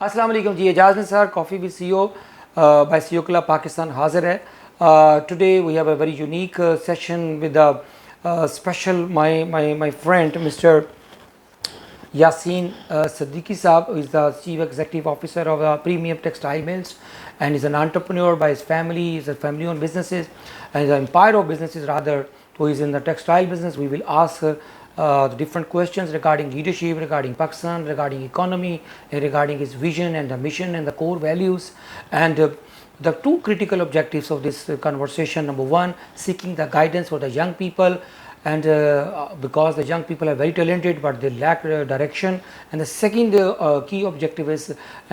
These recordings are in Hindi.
अस्सलाम वालेकुम जी, Ejaz Nisar coffee with CEO by CEO club Pakistan हाजिर है. Today we have a very unique session with special my friend mister Yasin Siddiqui Saab is the Chief Executive Officer of Premium Textile Mills and is an entrepreneur by his family. He's a family-owned businesses and is an empire of businesses rather. So he's in the textile business. We will ask the different questions regarding leadership, regarding Pakistan, regarding economy, and regarding his vision and the mission and the core values. And the two critical objectives of this conversation: number one, seeking the guidance for the young people. And because the young people are very talented but they lack direction, and the second key objective is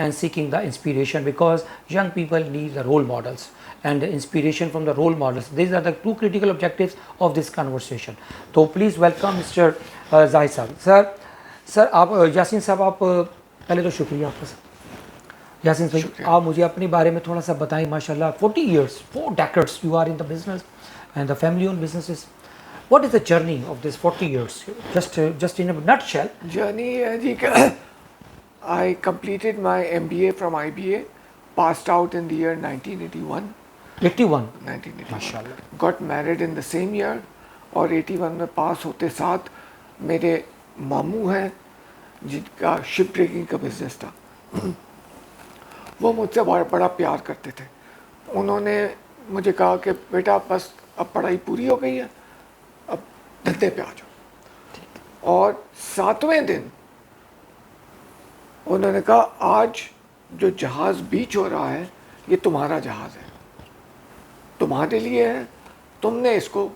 and seeking the inspiration, because young people need the role models and inspiration from the role models. These are the two critical objectives of this conversation. So please welcome Mr. Zahid Saab. Sir आप यासीन साहब, आप पहले तो शुक्रिया आपका. यासीन भाई, आप मुझे अपने बारे में थोड़ा सा बताएं. माशाल्लाह 40 years, 4 decades you are in the business and the family owned businesses. What is the journey of this 40 years? Just in a nutshell. Journey है जी. I completed my MBA from IBA, passed out in the year 1981. 1981. माशाल्लाह. Got married in the same year और 81 में पास होते साथ मेरे मामू हैं जिनका शिप ब्रेकिंग का बिजनेस था. वो मुझसे बड़ा प्यार करते थे. उन्होंने मुझे कहा कि बेटा बस अब पढ़ाई पूरी हो गई है, अब धंधे पे आ जाओ. और 7वें दिन उन्होंने कहा आज जो जहाज़ बीच हो रहा है ये तुम्हारा जहाज़ है, तुम्हारे लिए है, तुमने इसको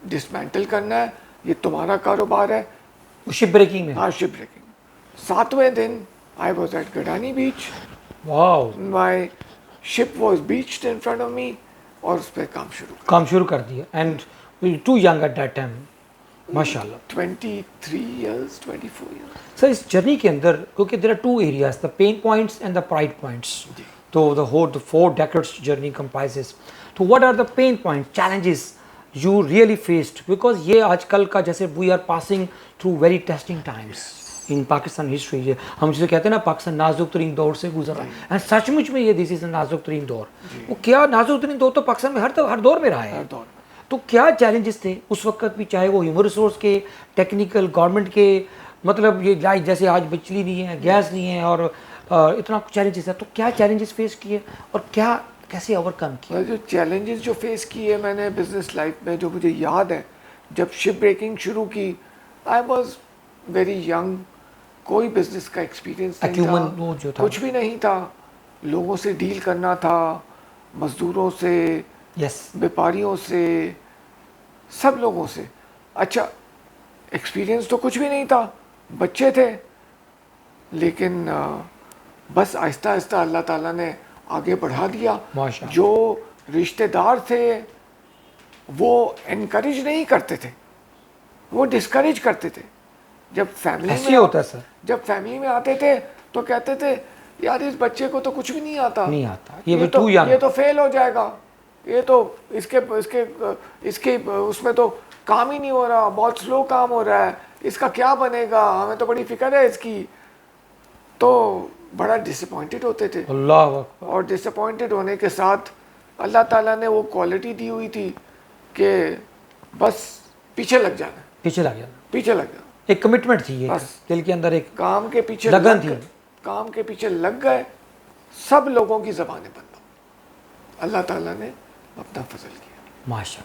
डिसमेंटल करना है, ये तुम्हारा कारोबार है. शिप ब्रेकिंग में? हाँ, शिप ब्रेकिंग. 7वें दिन I was at Gadani beach. Wow. My ship was beached in front of me और उस पर काम शुरू कर दिया. And too young at that time. माशाल्लाह. 23 years, 24 years. सर इस जर्नी के अंदर, क्योंकि there are two areas, the pain points and the pride points. तो the 4 decades journey comprises. तो what are the pain point challenges you really faced? Because ये आजकल का जैसे we are passing through very testing times in Pakistan history. हम जिसे कहते हैं ना, पाकिस्तान नाजुक तरीन दौर से गुजर रहा है. एंड सचमुच में ये दिस इज नाजुक तरीन दौर. वो क्या नाजुक तरीन दौर तो पाकिस्तान में हर दौर में रहा है. तो क्या चैलेंजेस थे उस वक्त भी, चाहे वो ह्यूमन रिसोर्स के, टेक्निकल, गवर्नमेंट के, मतलब ये लाइक जैसे आज बिजली नहीं है, गैस नहीं है और इतना चैलेंजेस है. तो क्या चैलेंजेस फेस किए और क्या कैसे ओवरकम किए? जो चैलेंजेस जो फेस किए मैंने बिजनेस लाइफ में, जो मुझे याद है, जब शिप ब्रेकिंग शुरू की आई वॉज वेरी यंग. कोई बिजनेस का एक्सपीरियंस नहीं था, जो था कुछ भी नहीं था. लोगों से डील करना था, मजदूरों से, व्यापारियों से, सब लोगों से. अच्छा, एक्सपीरियंस तो कुछ भी नहीं था, बच्चे थे. लेकिन बस आहिस्ता आहिस्ता अल्लाह ताला ने आगे बढ़ा दिया. जो रिश्तेदार थे वो एनकरेज नहीं करते थे, वो डिस्करेज करते थे. जब फैमिली में आते थे तो कहते थे यार इस बच्चे को तो कुछ भी नहीं आता, ये तो फेल हो जाएगा, ये तो इसके उसमें तो काम ही नहीं हो रहा, बहुत स्लो काम हो रहा है, इसका क्या बनेगा, हमें तो बड़ी फिक्र है इसकी. तो बड़ा डिसअपॉइंटेड होते थे. और डिसअपॉइंटेड होने के साथ अल्लाह ताला ने वो क्वालिटी दी हुई थी कि बस पीछे लग जाना. एक कमिटमेंट थी, ये दिल के अंदर एक काम के पीछे लगन थी. काम के पीछे लग गए, सब लोगों की ज़बानें बंद. अल्लाह ताला ने अपना फजल किया. माशा.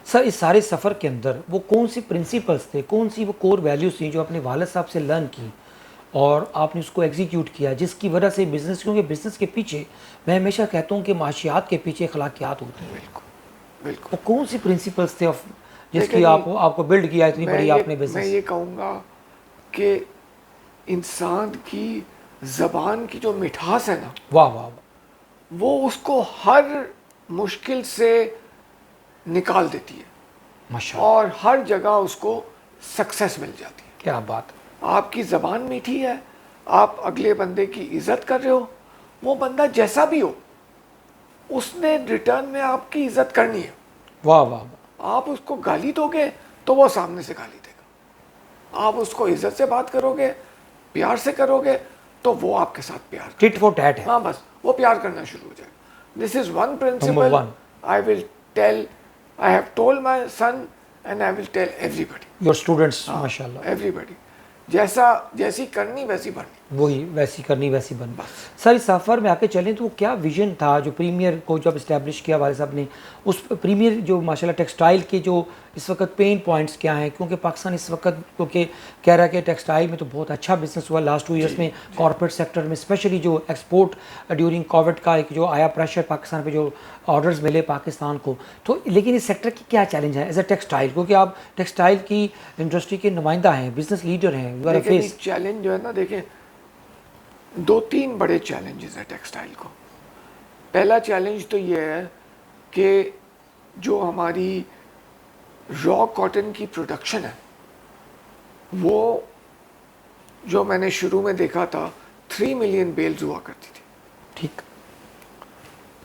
सर इस सारे सफ़र के अंदर वो कौन सी प्रिंसिपल्स थे, कौन सी वो कोर वैल्यूज थी जो अपने वालिद साहब से लर्न की और आपने उसको एग्जीक्यूट किया, जिसकी वजह से बिज़नेस, क्योंकि बिज़नेस के पीछे मैं हमेशा कहता हूँ कि माशियात के पीछे अखलाकियात होती हैं. बिल्कुल. वो कौन सी प्रिंसिपल्स थे जिसकी आपको बिल्ड किया इतनी बड़ी आपने बिजनेस? मैं ये कहूँगा कि इंसान की ज़बान की जो मिठास है ना, वाह, वो उसको हर मुश्किल से निकाल देती है. माशाअल्लाह. और हर जगह उसको सक्सेस मिल जाती है. क्या बात. आपकी ज़बान मीठी है, आप अगले बंदे की इज़्ज़त कर रहे हो, वो बंदा जैसा भी हो उसने रिटर्न में आपकी इज़्ज़त करनी है. वाह. आप उसको गाली दोगे तो वो सामने से गाली देगा. आप उसको इज़्ज़त से बात करोगे, प्यार से करोगे तो वो आपके साथ प्यार टिट फॉर टैट है। हाँ बस वो प्यार करना शुरू हो जाएगा। This is one Number principle one. I will tell, I have told my son and I will tell everybody. Your students माशाल्लाह, एवरीबॉडी जैसी करनी वैसी बननी। वही वैसी करनी वैसी बन। सर इस सफ़र में आके चलें तो वो क्या विजन था जो प्रीमियर को जब इस्टेब्लिश किया वाले साहब ने, उस प्रीमियर जो माशाल्लाह टेक्सटाइल के जो इस वक्त पेन पॉइंट्स क्या हैं, क्योंकि पाकिस्तान इस वक्त क्योंकि कह रहा है कि टेक्सटाइल में तो बहुत अच्छा बिजनेस हुआ लास्ट 2 ईयर्स में, कॉर्पोरेट सेक्टर में स्पेशली जो एक्सपोर्ट ड्यूरिंग कोविड का एक जो आया प्रेशर पाकिस्तान पे, जो ऑर्डर्स मिले पाकिस्तान को, तो लेकिन इस सेक्टर की क्या चैलेंज है एज ए टेक्सटाइल, क्योंकि आप टेक्सटाइल की इंडस्ट्री के नुमाइंदा हैं, बिजनेस लीडर हैं, you are a face. Challenge जो है ना, देखें 2-3 बड़े चैलेंजेस है टेक्सटाइल को। पहला चैलेंज तो ये है कि जो हमारी रॉ कॉटन की प्रोडक्शन है, वो जो मैंने शुरू में देखा था 3 मिलियन बेल्स हुआ करती थी, ठीक,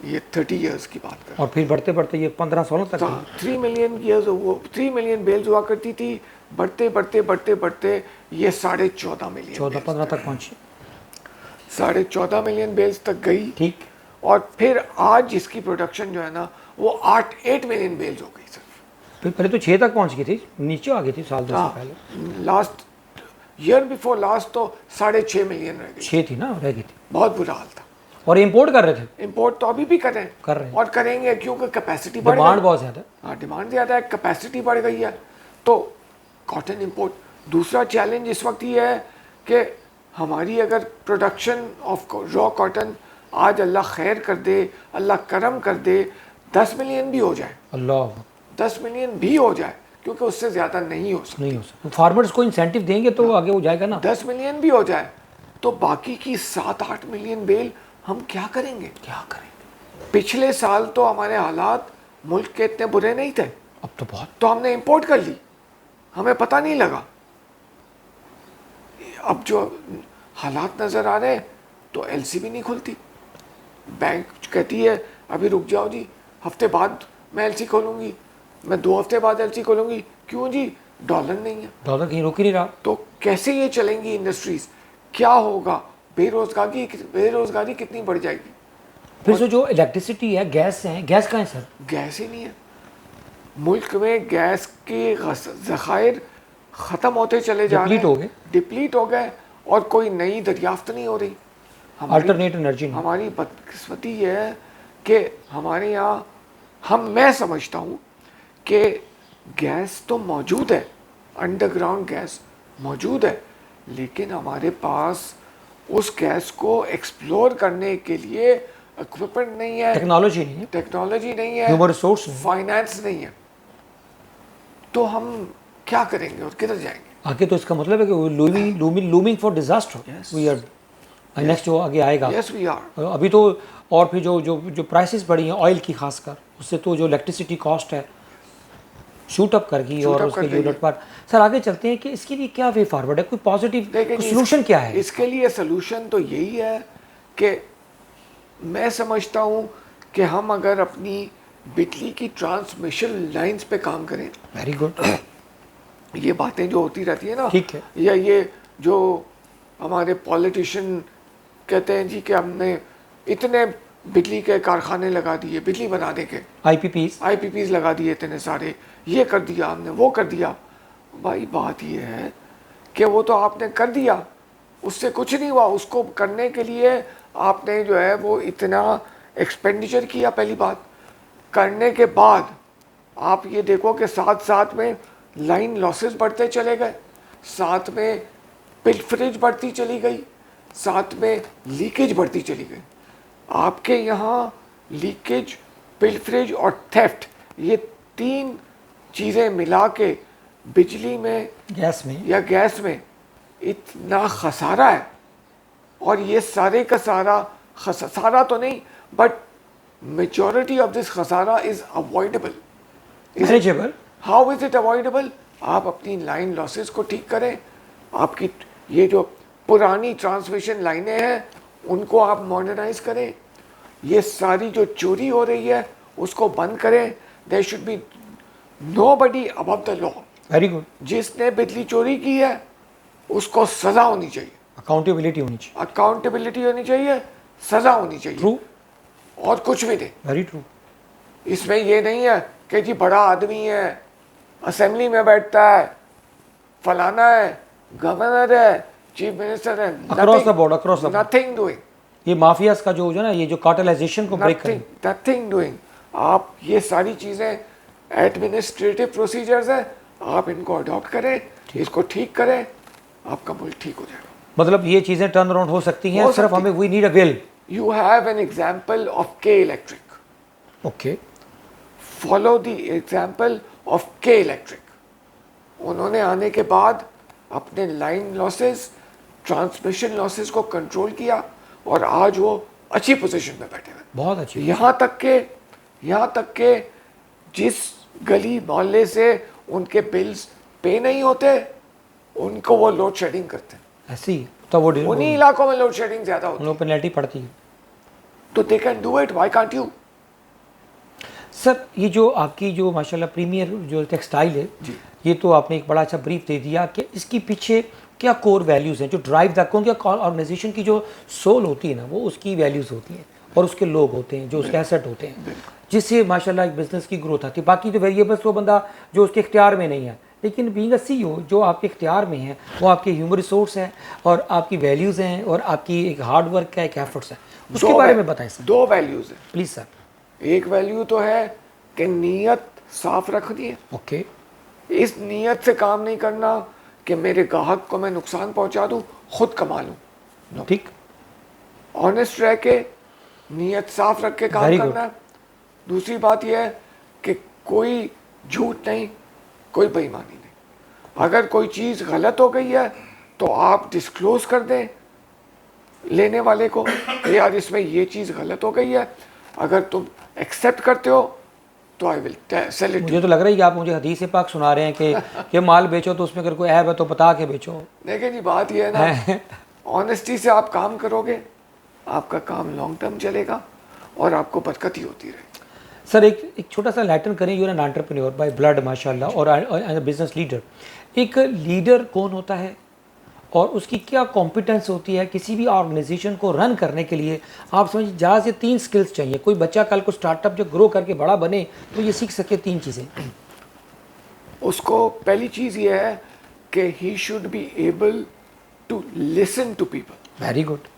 ये 30 इयर्स की बात कर, और फिर बढ़ते बढ़ते ये 15-16 तक 3 मिलियन ईयर्स, वो 3 मिलियन बेल्स हुआ करती थी, बढ़ते बढ़ते बढ़ते बढ़ते ये 14.5 मिलियन, 14-15 तक पहुंची, 14.5 मिलियन बेल्स तक गई, ठीक, और फिर आज इसकी प्रोडक्शन जो है ना वो 8 मिलियन बेल्स हो गई सर। फिर पहले तो 6 तक पहुंच गई थी, नीचे आ गई थी साल 2 साल पहले, लास्ट ईयर बिफोर लास्ट तो 6.5 मिलियन रह गई, 6 थी ना, रह गई थी, बहुत बुरा हाल था। और इंपोर्ट कर रहे थे, इंपोर्ट तो अभी भी कर रहे हैं और करेंगे, क्योंकि कैपेसिटी बढ़ डिमांड गई, बहुत ज़्यादा, हाँ डिमांड ज़्यादा है, कैपेसिटी बढ़ गई है, तो कॉटन इंपोर्ट। दूसरा चैलेंज इस वक्त ये है कि हमारी अगर प्रोडक्शन ऑफ रॉ कॉटन आज अल्लाह खैर कर दे, अल्लाह करम कर दे, 10 मिलियन भी हो जाए, अल्लाह 10 मिलियन भी हो जाए, क्योंकि उससे ज़्यादा नहीं हो सकता, नहीं हो सकता, फार्मर्स को इंसेंटिव देंगे तो आगे हो जाएगा ना, 10 मिलियन भी हो जाए तो बाकी की 7-8 मिलियन बेल हम क्या करेंगे? पिछले साल तो हमारे हालात मुल्क के इतने बुरे नहीं थे, अब तो बहुत, तो हमने इंपोर्ट कर ली, हमें पता नहीं लगा। अब जो हालात नज़र आ रहे हैं तो एलसी भी नहीं खुलती, बैंक कहती है अभी रुक जाओ जी, हफ्ते बाद मैं एलसी खोलूंगी, मैं 2 हफ्ते बाद एलसी खोलूंगी, क्यों जी? डॉलर नहीं है, डॉलर कहीं रुक ही नहीं रहा, तो कैसे ये चलेंगी इंडस्ट्रीज? क्या होगा? बेरोजगारी कितनी बढ़ जाएगी? फिर से जो इलेक्ट्रिसिटी है, गैस है, गैस कहाँ है सर? गैस ही नहीं है मुल्क में, गैस के ज़खायर ख़त्म होते चले जा रहे हैं, डिप्लीट हो गए, और कोई नई दरियाफ्त नहीं हो रही। अल्टरनेट एनर्जी, हमारी बदकिस्मती ये है कि हमारे यहाँ मैं समझता हूँ कि गैस तो मौजूद है, अंडरग्राउंड गैस मौजूद है, लेकिन हमारे पास उस गैस को एक्सप्लोर करने के लिए इक्विपमेंट नहीं है, टेक्नोलॉजी नहीं है, ह्यूमन रिसोर्स, फाइनेंस नहीं है, तो हम क्या करेंगे और किधर जाएंगे आगे? तो इसका मतलब है कि looming for disaster, we are next जो आगे आएगा, यस वी आर। अभी तो, और फिर जो प्राइसेस बढ़ी हैं ऑयल की खासकर, उससे तो जो इलेक्ट्रिसिटी कॉस्ट है शूट अप कर गई, और उसके यूनिट पर। सर आगे चलते हैं कि इसके लिए क्या वे फॉरवर्ड है, कोई पॉजिटिव सोल्यूशन क्या है? इसके लिए सोल्यूशन तो यही है कि मैं समझता हूँ कि हम अगर अपनी बिजली की ट्रांसमिशन लाइंस पे काम करें, वेरी गुड, ये बातें जो होती रहती है ना, ठीक है, या ये जो हमारे पॉलिटिशियन कहते हैं जी कि हमने इतने बिजली के कारखाने लगा दिए, बिजली बनाने के आईपीपीज लगा दिए, इतने सारे, ये कर दिया हमने, वो कर दिया। भाई बात ये है कि वो तो आपने कर दिया, उससे कुछ नहीं हुआ, उसको करने के लिए आपने जो है वो इतना एक्सपेंडिचर किया, पहली बात। करने के बाद आप ये देखो कि साथ साथ में लाइन लॉसेस बढ़ते चले गए, साथ में पिलफरेज बढ़ती चली गई, साथ में लीकेज बढ़ती चली गई। आपके यहाँ लीकेज, पिलफरेज और थेफ्ट, ये 3 चीज़ें मिला के बिजली में, गैस में इतना खसारा है, और ये सारे का सारा तो नहीं, बट मेजॉरिटी ऑफ दिस खसारा is avoidable. How is it avoidable? आप अपनी लाइन लॉसेस को ठीक करें, आपकी ये जो पुरानी ट्रांसमिशन लाइनें हैं उनको आप मॉडर्नाइज करें, ये सारी जो चोरी हो रही है उसको बंद करें। There should be nobody above the law. Very good. जिसने बिजली चोरी की है उसको सजा होनी चाहिए। अकाउंटेबिलिटी होनी चाहिए। अकाउंटेबिलिटी होनी चाहिए, सजा होनी चाहिए। ट्रू। और कुछ भी नहीं। Very true. इसमें ये नहीं है कि जी बड़ा आदमी है, असेंबली में बैठता है, फलाना है, गवर्नर है, चीफ मिनिस्टर है, across the board, across the board, nothing doing. ये माफियाज का जो है ना, ये जो कार्टेलाइजेशन को ब्रेक करें। Nothing doing. आप ये सारी चीज़ें एडमिनिस्ट्रेटिव प्रोसीजर्स हैं, आप इनको अडॉप्ट करें, इसको ठीक करें, आपका मुल्क ठीक हो जाएगा। मतलब ये चीज़ें टर्न अराउंड हो सकती हैं, सिर्फ हमें we need a will. You have an example of K electric. Okay, follow the example of K electric. उन्होंने आने के बाद अपने लाइन लॉसेस, ट्रांसमिशन लॉसेस को कंट्रोल किया और आज वो अच्छी पोजीशन में बैठे हुए। बहुत अच्छी। यहाँ तक के जिस गली मोहल्ले से उनके बिल्स पे नहीं होते, उनको वो लोड शेडिंग करते हैं। ऐसी तो वो उन्हीं इलाकों में लोड शेडिंग ज्यादा होती है, उनको पेनल्टी पड़ती है। तो they can do it, why can't you? Sir ये जो आपकी जो माशाल्लाह प्रीमियर जो टेक्सटाइल है जी, ये तो आपने एक बड़ा अच्छा ब्रीफ दे दिया कि इसकी पीछे क्या कोर वैल्यूज़ हैं जो ड्राइव द, क्योंकि ऑर्गेनाइजेशन की जो सोल होती है ना, वो उसकी वैल्यूज़ होती हैं और उसके लोग होते हैं जो उसके एसेट होते हैं, जिससे माशाल्लाह एक बिज़नेस की ग्रोथ आती है। बाकी जो वेरिएबल्स वो बंदा जो उसके इख्तियार में नहीं है, लेकिन बीइंग अ सीईओ जो आपके इख्तियार में है वो आपके ह्यूमन रिसोर्स हैं और आपकी वैल्यूज़ हैं और आपकी एक हार्ड वर्क का एक एफर्ट्स है, उसके बारे में बताएं सर। दो वैल्यूज हैं प्लीज़ सर। एक वैल्यू तो है कि नीयत साफ रखनी है। ओके। इस नीयत से काम नहीं करना कि मेरे ग्राहक को मैं नुकसान पहुंचा दूं, खुद कमा लूं। ठीक। ऑनेस्ट रह के, नीयत साफ रख के काम Very करना है। दूसरी बात यह है कि कोई झूठ नहीं, कोई बेईमानी नहीं। अगर कोई चीज़ गलत हो गई है तो आप डिस्क्लोज कर दें लेने वाले को, यार इसमें ये चीज़ गलत हो गई है, अगर तुम एक्सेप्ट करते हो तो आई विल सेल इट। मुझे तो लग रहा है कि आप मुझे हदीस पाक सुना रहे हैं कि माल बेचो तो उसमें अगर कोई ऐब है तो बता के बेचो। देखिए जी, बात ये है ना, ऑनेस्टी से आप काम करोगे, आपका काम लॉन्ग टर्म चलेगा और आपको बरकत ही होती रहेगी। सर एक छोटा सा लैटन करें, you an entrepreneur by blood माशाल्लाह और बिजनेस लीडर। एक लीडर कौन होता है और उसकी क्या कॉम्पिटेंस होती है किसी भी ऑर्गेनाइजेशन को रन करने के लिए? आप समझिए ज़्यादा से 3 स्किल्स चाहिए। कोई बच्चा कल को स्टार्टअप जो ग्रो करके बड़ा बने तो ये सीख सके 3 चीज़ें। उसको पहली चीज़ ये है कि he should be able to listen to people. Very good.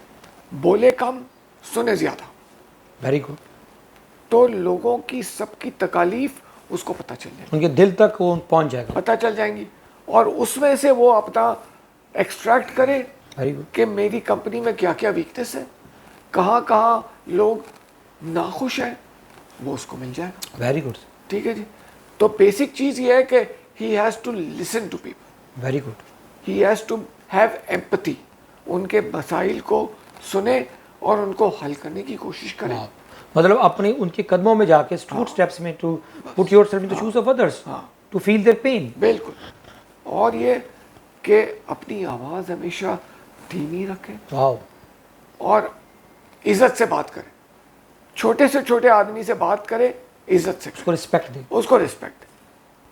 बोले कम, सुने ज़्यादा। Very good. तो लोगों की सबकी तकालीफ उसको पता चल जाएगी, उनके दिल तक वो पहुंच जाएगा। पता चल जाएंगी और उसमें से वो अपना एक्सट्रैक्ट करे कि मेरी कंपनी में क्या क्या वीकनेस है, कहाँ कहाँ लोग नाखुश हैं, वो उसको मिल जाएगा। Very good. ठीक है जी। तो बेसिक चीज़ ये है कि he has to listen to people. Very good. He has to have empathy. उनके मसाइल को सुने और उनको हल करने की कोशिश करें। मतलब अपने उनके कदमों में जाके फुट स्टेप्स में to put yourself in the shoes of others, to feel their pain. बिल्कुल। और ये कि अपनी आवाज़ हमेशा धीमी रखें और इज्जत से बात करें। छोटे से छोटे आदमी से बात करें, इज्जत से, उसको रिस्पेक्ट दें, उसको रिस्पेक्ट।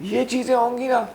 ये चीज़ें होंगी ना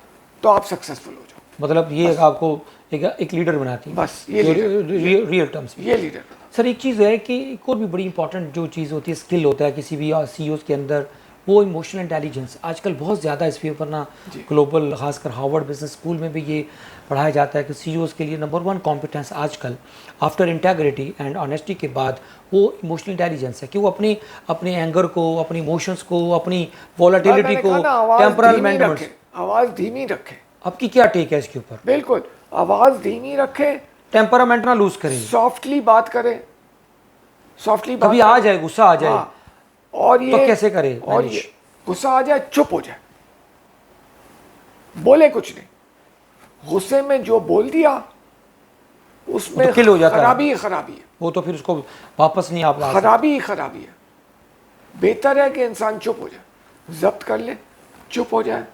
तो आप सक्सेसफुल हो जाओ। मतलब ये आपको एक लीडर बनाती है। बस ये रियल टर्म्स में ये लीडर। सर एक चीज़ है कि एक और भी बड़ी इंपॉर्टेंट जो चीज़ होती है, स्किल होता है किसी भी सीईओज़ के अंदर, वो इमोशनल इंटेलिजेंस। आजकल बहुत ज़्यादा इस पे ऊपर ना ग्लोबल, खासकर हार्वर्ड बिजनेस स्कूल में भी ये पढ़ाया जाता है कि सीईओज़ के लिए नंबर 1 कॉम्पिटेंस आजकल आफ्टर इंटेग्रिटी एंड ऑनेस्टी के बाद वो इमोशनल इंटेलिजेंस है कि वो अपने एंगर को, अपनी इमोशंस को, अपनी वॉलेटिलिटी को, टेम्परामेंट। आवाज़ धीमी रखें। आपकी क्या टेक है इसके ऊपर? बिल्कुल, आवाज़ धीमी रखें, टेम्परामेंट ना लूज करें, सॉफ्टली बात करें, सॉफ्टली बात कभी आ जाए गुस्सा आ जाए। हाँ, और ये तो कैसे करें? और ये गुस्सा आ जाए, चुप हो जाए, बोले कुछ नहीं। गुस्से में जो बोल दिया उसमें तो किल हो जाता खराबी है। वो तो फिर उसको वापस नहीं आप खराबी है। बेहतर है कि इंसान चुप हो जाए, जब्त कर ले, चुप हो जाए।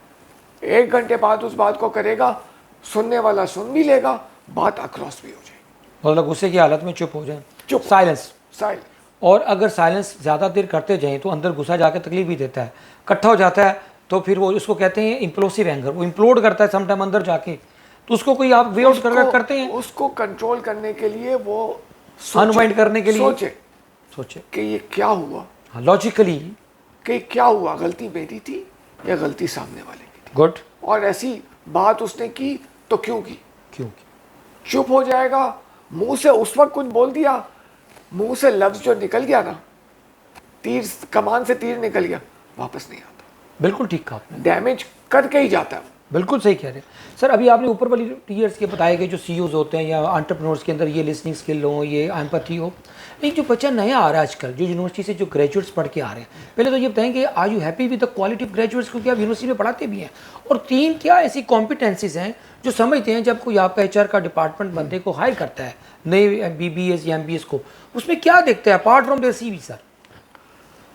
1 घंटे बाद उस बात को करेगा, सुनने वाला सुन भी लेगा, बात अक्रॉस भी हो जाएगी। मतलब गुस्से की हालत में चुप हो जाए, चुप, साइलेंस। और अगर साइलेंस ज़्यादा देर करते जाएं तो अंदर गुस्सा जाकर तकलीफ भी देता है, इकट्ठा हो जाता है, तो फिर वो उसको कहते हैं इम्प्लोसिव एंगर, वो इम्प्लोड करता है समटाइम अंदर जाके। तो उसको कोई आप वे आउट करते हैं? उसको कंट्रोल करने के लिए वो अनवाइंड करने के लिए सोचे कि ये क्या हुआ, लॉजिकली कि क्या हुआ, गलती मेरी थी या गलती सामने वाले की थी। गुड। और ऐसी बात उसने की तो क्यों की? चुप हो जाएगा, मुंह से उस वक्त कुछ बोल दिया, मुंह से लफ्ज जो निकल गया ना, तीर कमान से तीर निकल गया, वापस नहीं आता। बिल्कुल ठीक कहा आपने, डैमेज करके ही जाता है। बिल्कुल सही कह रहे हैं सर। अभी आपने ऊपर वाली टीयर्स के बताए गए जो सीईओज होते हैं या एंटरप्रेन्योर्स के अंदर ये लिसनिंग स्किल हो, ये एम्पैथी हो। एक जो बच्चा नया आ रहा है आजकल, जो यूनिवर्सिटी से जो ग्रेजुएट्स पढ़ के आ रहे हैं, पहले तो ये बताएंगे are you happy with the quality of graduates, क्योंकि आप यूनिवर्सिटी में पढ़ाते भी हैं। और 3 क्या ऐसी कॉम्पिटेंसीज हैं जो समझते हैं जब कोई आपका HR का डिपार्टमेंट बंदे को हायर करता है, नए BBS या MBS को, उसमें क्या देखते हैं apart from their CV sir?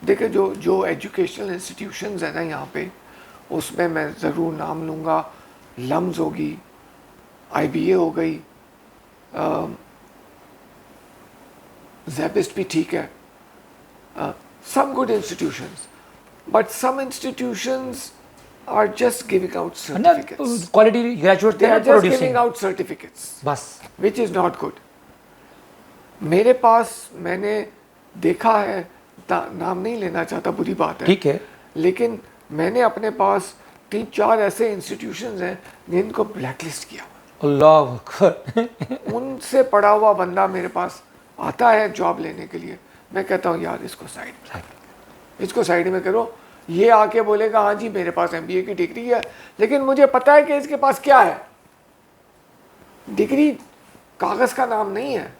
देखिए, जो एजुकेशनल इंस्टीट्यूशंस है ना यहाँ पे, उसमें मैं ज़रूर नाम लूँगा। लम्स होगी, IBA हो गई, ज़ेबिस्ट भी ठीक है, some good institutions, but some institutions are just giving out certificates. Quality graduate They are just giving out certificates, बस, which is not good. मेरे पास, मैंने देखा है, नाम नहीं लेना चाहता, बुरी बात है, ठीक है, लेकिन मैंने अपने पास 3-4 ऐसे इंस्टीट्यूशंस हैं जिनको ब्लैकलिस्ट किया। अल्लाह अकबर। उनसे पढ़ा हुआ बंदा मेरे पास आता है जॉब लेने के लिए, मैं कहता हूँ यार इसको साइड में करो। ये आके बोलेगा हाँ जी मेरे पास MBA की डिग्री है, लेकिन मुझे पता है कि इसके पास क्या है। डिग्री कागज़ का नाम नहीं है,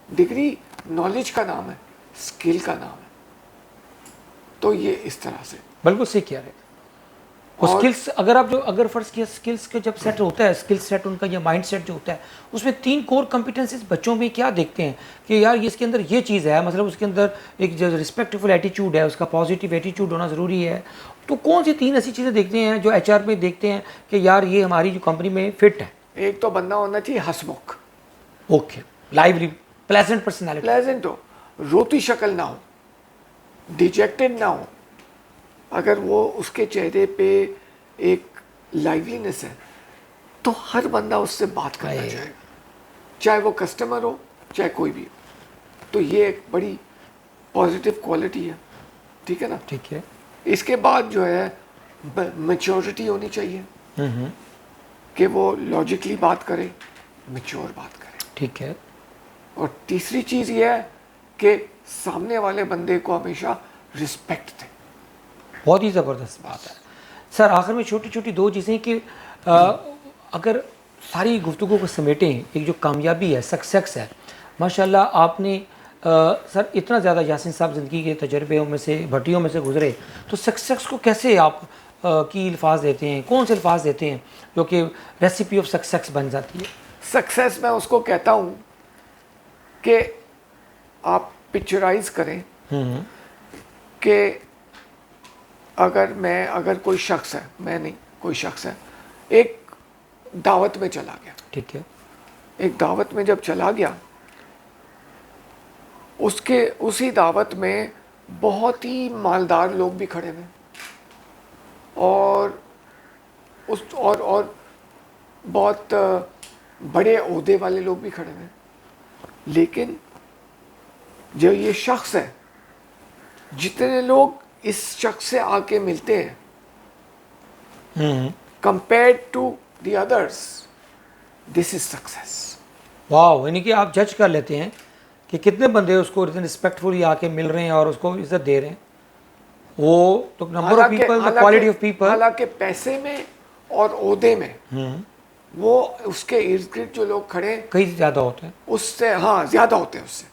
डिग्री नॉलेज का नाम है, स्किल का नाम है। तो ये इस तरह से बिल्कुल सही कह रहे हैं। और स्किल्स अगर फर्ज किया, स्किल्स के जब सेट होता है, स्किल सेट उनका या माइंड सेट जो होता है, उसमें 3 कोर कॉम्पिटेंसीज बच्चों में क्या देखते हैं कि यार ये इसके अंदर ये चीज़ है, मतलब उसके अंदर एक जो रिस्पेक्टफुल एटीट्यूड है, उसका पॉजिटिव एटीट्यूड होना ज़रूरी है। तो कौन सी 3 ऐसी चीज़ें देखते हैं जो HR में देखते हैं कि यार ये हमारी जो कंपनी में फिट है? एक तो बंदा होना चाहिए हंसमुख, okay, lively, pleasant personality, pleasant हो, रोती शक्ल ना हो, डिजेक्टेड ना हो। अगर वो उसके चेहरे पे एक लाइवलीनेस है तो हर बंदा उससे बात करना चाहेगा, चाहे वो कस्टमर हो चाहे कोई भी हो। तो ये एक बड़ी पॉजिटिव क्वालिटी है, ठीक है ना? ठीक है। इसके बाद जो है मैच्योरिटी होनी चाहिए, कि वो लॉजिकली बात करे, मैच्योर बात करे, ठीक है। और तीसरी चीज़ ये है कि सामने वाले बंदे को हमेशा रिस्पेक्ट दे। बहुत ही ज़बरदस्त बात है सर। आखिर में छोटी छोटी 2 चीज़ें कि अगर सारी गुफ्तगू को समेटें, एक जो कामयाबी है, सक्सेस है, माशाल्लाह आपने सर इतना ज़्यादा, यासीन साहब ज़िंदगी के तजर्बे में से, भट्टियों में से गुजरे, तो सक्सेस को कैसे आप की अल्फाज देते हैं, कौन से अल्फाज देते हैं जो कि रेसिपी ऑफ सक्सेस बन जाती है? सक्सेस मैं उसको कहता हूँ कि आप पिक्चराइज करें कि अगर कोई शख्स है, मैं नहीं, कोई शख्स है, एक दावत में चला गया, ठीक है। एक दावत में जब चला गया, उसी दावत में बहुत ही मालदार लोग भी खड़े हुए, और बहुत बड़े ओहदे वाले लोग भी खड़े हुए, लेकिन जो ये शख्स है, जितने लोग इस शख्स से आके मिलते हैं, compared to the others, this is success. वाह, यानी कि आप जज कर लेते हैं कि कितने बंदे उसको रिस्पेक्टफुली आके मिल रहे हैं और उसको इज्जत दे रहे हैं। वो तो number of people, the quality of people. हालांकि पैसे में और ओहदे में वो उसके इर्द गिर्द जो लोग खड़े कई ज़्यादा होते हैं उससे, हाँ ज़्यादा होते हैं उससे,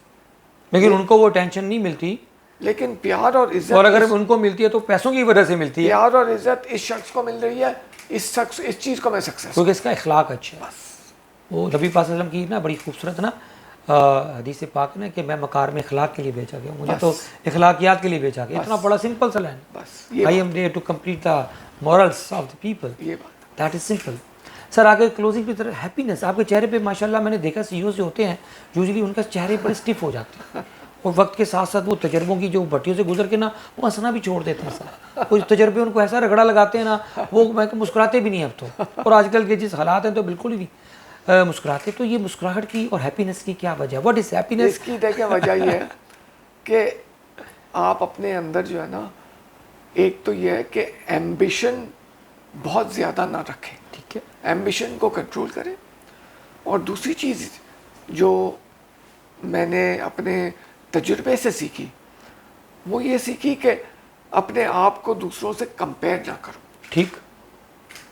लेकिन उनको वो टेंशन नहीं मिलती। लेकिन प्यार और इज्जत, और अगर उनको मिलती है तो पैसों की वजह से मिलती है। प्यार और इज्जत इस शख्स को मिल रही है, इस चीज़ को मैं सक्सेस, क्योंकि इसका इखलाक अच्छा है। बस वो नबी पाक सल्लल्लाहु अलैहि वसल्लम की ना बड़ी खूबसूरत ना हदीस पाक ना कि मैं मकार में इखलाक के लिए भेजा गया, मुझे तो इखलाकियात के लिए भेजा गया। इतना बड़ा सिंपल सा लाइन, बस I am there to complete the morals of the people, ये बात, दैट इज सिंपल। सर आगे क्लोजिंग की तरफ, हैप्पीनेस आपके चेहरे पे माशाल्लाह मैंने देखा, सीईओ जो होते हैं यूजुअली उनका चेहरे बड़े स्टिफ हो जाते हैं, और वक्त के साथ साथ वो तजर्बों की जो भट्टियों से गुजर के ना वो हंसना भी छोड़ देते हैं सर। कुछ तजर्बे उनको ऐसा रगड़ा लगाते हैं ना, वो मैं मुस्कुराते भी नहीं अब तो। और आजकल के जिस हालात हैं तो बिल्कुल ही नहीं। मुस्कुराते, तो ये मुस्कुराहट की और हैप्पीनेस की क्या वजह, व्हाट इज हैप्पीनेस? इसकी देखिए वजह ये है कि आप अपने अंदर जो है ना, एक तो ये है कि एम्बिशन बहुत ज़्यादा ना रखें, ठीक है, एम्बिशन को कंट्रोल करें। और दूसरी चीज़ जो मैंने अपने तजुर्बे से सीखी, वो ये सीखी कि अपने आप को दूसरों से कंपेयर ना करो। ठीक,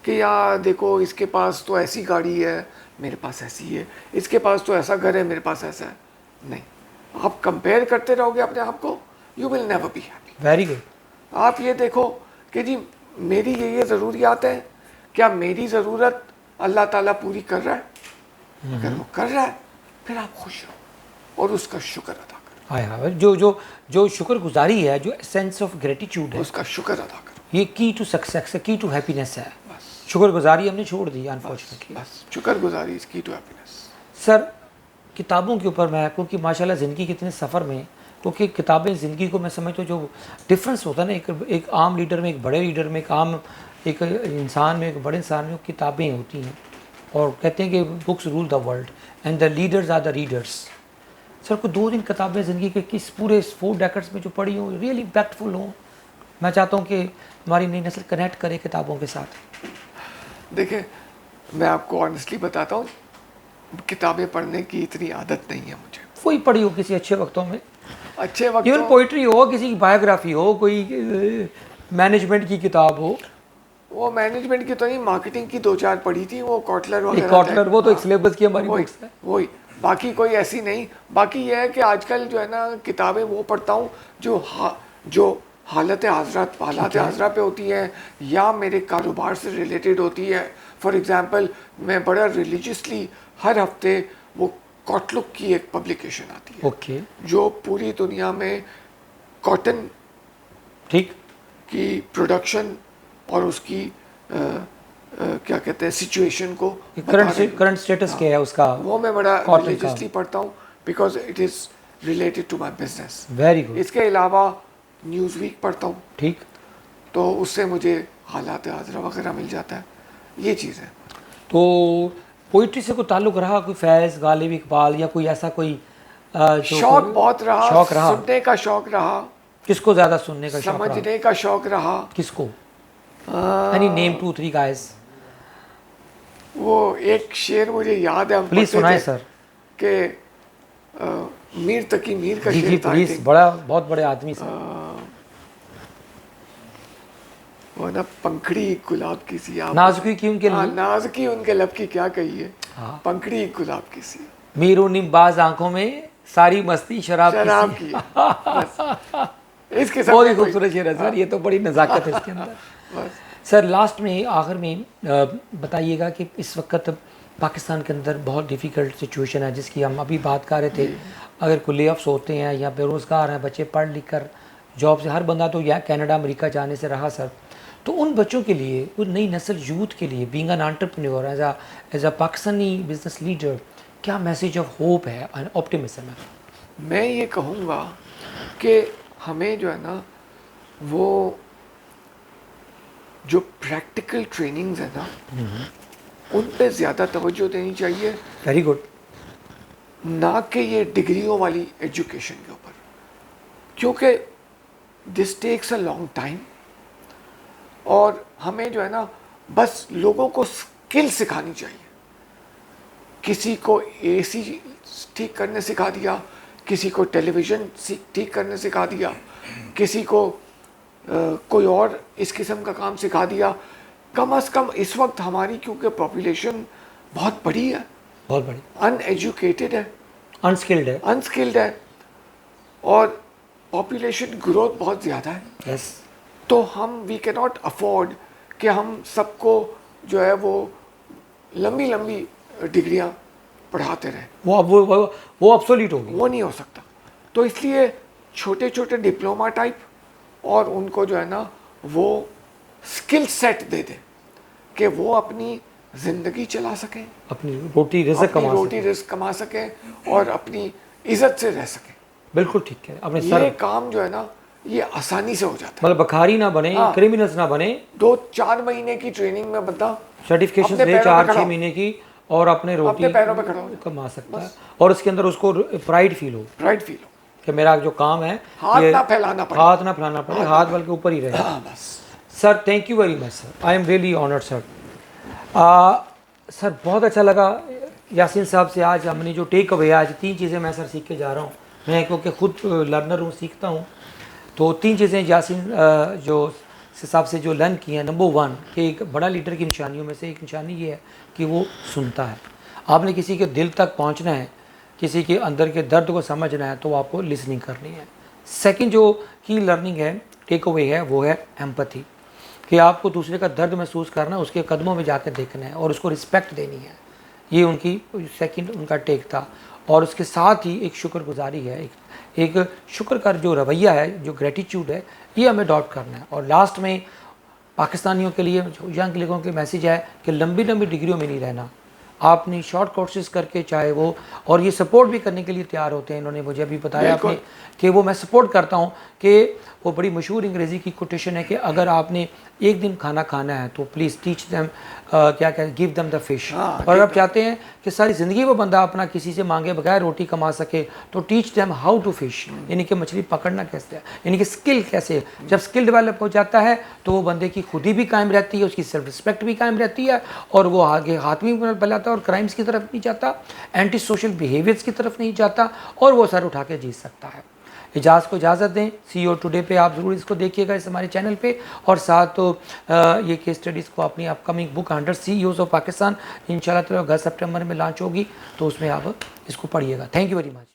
कि यार देखो इसके पास तो ऐसी गाड़ी है, मेरे पास ऐसी है, इसके पास तो ऐसा घर है, मेरे पास ऐसा है। नहीं, आप कंपेयर करते रहोगे अपने आप को, you will never be happy. Very good. आप ये देखो कि जी मेरी ये ज़रूरियात है, क्या मेरी ज़रूरत अल्लाह ताला पूरी कर रहा है? अगर वो कर रहा है फिर आप खुश रहो और उसका शुक्र अदा करो। हाँ, जो जो जो शुक्रगुजारी है, जो सेंस ऑफ ग्रेटिट्यूड है, उसका शुक्र अदा करो। ये की टू सक्सेस, की टू हैप्पीनेस है। बस शुक्रगुजारी हमने छोड़ दी अनफॉर्चुनेटली। बस शुक्रगुजारी इज की टू हैप्पीनेस। सर, किताबों के ऊपर मैं, क्योंकि माशाल्लाह ज़िंदगी के इतने सफ़र में, क्योंकि किताबें ज़िंदगी को, मैं समझता हूँ, जो डिफरेंस होता है ना, एक आम लीडर में, एक बड़े लीडर में, एक इंसान में, एक बड़े इंसान में, किताबें होती हैं। और कहते हैं कि books rule the world and the leaders are the readers. Sir, को 2 दिन किताबें ज़िंदगी के किस पूरे 4 डेकेड्स में जो पढ़ी हों, रियली इम्पैक्टफुल हों। मैं चाहता हूँ कि हमारी नई नस्ल कनेक्ट करे किताबों के साथ। देखिए, मैं आपको ऑनेस्टली बताता हूँ, किताबें पढ़ने की इतनी आदत नहीं है मुझे। कोई पढ़ी हो किसी अच्छे वक्तों में, अच्छे वक्त, इवन पोइट्री हो, किसी की बायोग्राफी हो, कोई मैनेजमेंट की किताब हो। वो मैनेजमेंट की तो नहीं, मार्केटिंग की 2-4 पढ़ी थी, वो कॉटलर वगैरह। कॉटलर, वो तो एक सिलेबस की हमारी बुक्स है। वही, बाकी कोई ऐसी नहीं। बाकी ये है कि आजकल जो है ना, किताबें वो पढ़ता हूँ जो हालत हाजरा पे होती है, या मेरे कारोबार से रिलेटेड होती है। फॉर एग्जांपल, मैं बड़ा रिलीजियसली हर हफ्ते वो कॉटलुक की एक पब्लिकेशन आती है, ओके, जो पूरी दुनिया में कॉटन ठीक, की प्रोडक्शन और उसकी क्या कहते हैं, सिचुएशन को करंट स्टेटस क्या है उसका, वो मैं बड़ा कॉटन का। रिलीजियसली पढ़ता हूँ, because it is related to my business. Very good. इसके अलावा न्यूज़ वीक पढ़ता हूँ, ठीक, तो उससे मुझे हालात हाजरा वगैरह मिल जाता है। ये चीज़ है। तो पोइट्री से कोई ताल्लुक रहा, कोई फैज़, गालिब, इकबाल, या कोई ऐसा कोई शौक बहुत रहा, शौक रहा, सुनने का शौक रहा। किसको ज़्यादा सुनने का शौक रहा? समझने का शौक रहा। किसको? Any name 2-3 guys? वो एक शेर मुझे याद है, हम प्लीज सुनाए सर। कि मीर तकी मीर का जी शेर जी था। प्लीज, बड़ा बहुत बड़े आदमी सर। वो ना, पंखड़ी गुलाब की सी आप, नाजुकी की उनके नाजुकी उनके लब की क्या कही है, हाँ। पंखड़ी गुलाब की सी, मीरो निम्बाज आंखों में सारी मस्ती शराब की इसके बहुत ही खूबसूरत शेर है सर, ये तो बड़ी नज़ाकत है इसके अंदर। बस। सर, लास्ट में, आखिर में बताइएगा कि इस वक्त पाकिस्तान के अंदर बहुत डिफ़िकल्ट सिचुएशन है, जिसकी हम अभी बात कर रहे थे। अगर कोई ले-ऑफ्स होते हैं या बेरोज़गार हैं बच्चे, पढ़ लिख कर जॉब से, हर बंदा तो या कनाडा अमेरिका जाने से रहा सर, तो उन बच्चों के लिए, उन नई नस्ल यूथ के लिए, being an entrepreneur, as a Pakistani business leader, क्या मैसेज ऑफ होप है एंड ऑप्टिमिज्म है? मैं ये कहूँगा कि हमें जो है ना, वो जो प्रैक्टिकल ट्रेनिंग्स है ना, उन पे ज़्यादा तवज्जो देनी चाहिए। Very good. ना कि ये डिग्रियों वाली एजुकेशन के ऊपर, क्योंकि this takes a long time. और हमें जो है ना, बस लोगों को स्किल सिखानी चाहिए। किसी को एसी ठीक करने सिखा दिया, किसी को टेलीविज़न ठीक करने सिखा दिया, किसी को कोई और इस किस्म का काम सिखा दिया। कम से कम इस वक्त हमारी, क्योंकि पॉपुलेशन बहुत बड़ी है, बहुत बड़ी, अनएजुकेटेड है, अनस्किल्ड है, और पॉपुलेशन ग्रोथ बहुत ज़्यादा है। यस। तो वी कैन नॉट अफोर्ड कि हम सबको जो है वो लंबी लंबी डिग्रियां पढ़ाते रहें। वो ऑब्सोलीट होगी, वो नहीं हो सकता। तो इसलिए छोटे छोटे डिप्लोमा टाइप, और उनको जो है ना, वो स्किल सेट दे दें कि वो अपनी ज़िंदगी चला सकें, अपनी रोटी रिज़्क कमा सकें और अपनी इज्जत से रह सकें। बिल्कुल ठीक है। अपने ये काम जो है ना, ये आसानी से हो जाता है। मतलब बखारी ना बने, क्रिमिनल्स ना बने। 2-4 महीने की ट्रेनिंग में बंदा सर्टिफिकेशन ले, 4-6 महीने की, और अपने रोटी अपने पैरों पे खड़ा हो, कमा सकता है, और उसके अंदर उसको प्राइड फील हो कि मेरा जो काम है हाथ ये ना फैलाना पड़े, हाथ ना फैलाना पड़े, हाथ बल्कि ऊपर ही रहे। बस। Sir thank you very much sir, I am really honoured sir. Sir बहुत अच्छा लगा यासीन साहब से। आज हमने जो टेक अवे, आज 3 चीज़ें मैं सर सीख के जा रहा हूँ। मैं क्योंकि खुद लर्नर हूँ, सीखता हूँ, तो 3 चीज़ें यासीन जो हिसाब से जो लर्न की हैं। नंबर 1 कि एक बड़ा लीडर की निशानियों में से एक निशानी ये है कि वो सुनता है। आपने किसी के दिल तक पहुँचना है, किसी के अंदर के दर्द को समझना है, तो आपको लिसनिंग करनी है। सेकंड जो की लर्निंग है, टेक अवे है, वो है एम्पैथी, कि आपको दूसरे का दर्द महसूस करना है, उसके कदमों में जाकर देखना है और उसको रिस्पेक्ट देनी है। ये उनकी सेकंड उनका टेक था। और उसके साथ ही एक शुक्रगुजारी है, एक शुक्र का जो रवैया है, जो ग्रेटिट्यूड है, ये हमें अडॉप्ट करना है। और लास्ट में पाकिस्तानियों के लिए, यंग लोगों के मैसेज है कि लंबी लंबी डिग्रियों में नहीं रहना, आपने शॉर्ट कोर्सेज करके चाहे वो, और ये सपोर्ट भी करने के लिए तैयार होते हैं। इन्होंने मुझे अभी बताया आपने कि वो मैं सपोर्ट करता हूँ, कि वो बड़ी मशहूर अंग्रेज़ी की कोटेशन है कि अगर आपने एक दिन खाना खाना है तो प्लीज़ टीच देम, क्या कहते हैं, गिव देम द फिश। और आप चाहते हैं कि सारी ज़िंदगी वो बंदा अपना किसी से मांगे बगैर रोटी कमा सके, तो teach them how to fish, यानी कि मछली पकड़ना कैसे है, यानी कि स्किल कैसे है। जब स्किल डेवलप हो जाता है तो वो बंदे की खुदी भी कायम रहती है, उसकी सेल्फ रिस्पेक्ट भी कायम रहती है, और वो आगे हाथ भी फैलाता है और क्राइम्स की तरफ नहीं जाता, एंटी सोशल बिहेवियर्स की तरफ नहीं जाता, और वो सर उठा के जी सकता है। इजाज़ को इजाज़त दें। CEO टुडे पे आप ज़रूर इसको देखिएगा, इस हमारे चैनल पे, और साथ तो ये केस स्टडीज़ को अपनी upcoming book 100 CEOs of Pakistan इंशाल्लाह 10 सितंबर में लॉन्च होगी, तो उसमें आप इसको पढ़िएगा। Thank you very much.